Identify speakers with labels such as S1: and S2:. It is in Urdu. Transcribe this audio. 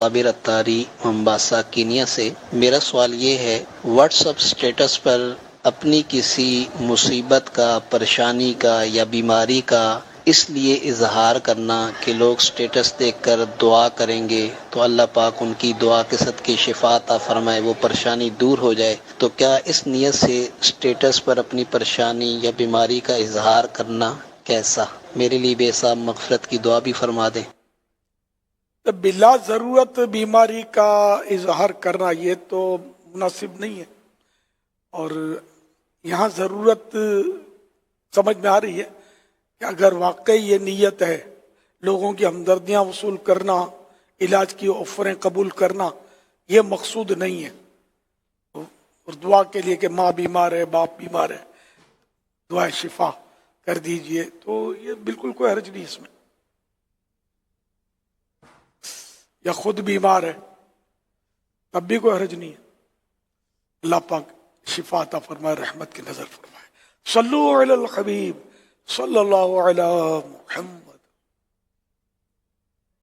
S1: عابر اتاری ممباسا کینیا سے۔ میرا سوال یہ ہے، واٹس اپ سٹیٹس پر اپنی کسی مصیبت کا، پریشانی کا یا بیماری کا اس لیے اظہار کرنا کہ لوگ سٹیٹس دیکھ کر دعا کریں گے تو اللہ پاک ان کی دعا کے صدقے شفا عطا فرمائے، وہ پریشانی دور ہو جائے، تو کیا اس نیت سے سٹیٹس پر اپنی پریشانی یا بیماری کا اظہار کرنا کیسا؟ میرے لیے بے حساب مغفرت کی دعا بھی فرما دیں۔
S2: بلا ضرورت بیماری کا اظہار کرنا یہ تو مناسب نہیں ہے، اور یہاں ضرورت سمجھ میں آ رہی ہے کہ اگر واقعی یہ نیت ہے لوگوں کی ہمدردیاں وصول کرنا، علاج کی آفریں قبول کرنا، یہ مقصود نہیں ہے، اور دعا کے لیے کہ ماں بیمار ہے، باپ بیمار ہے، دعا شفا کر دیجئے، تو یہ بالکل کوئی حرج نہیں اس میں، یا خود بیمار ہے تب بھی کوئی حرج نہیں ہے۔ اللہ پاک شفا عطا فرمائے، رحمت کی نظر فرمائے۔ صلو علی الحبیب صلی اللہ علی محمد۔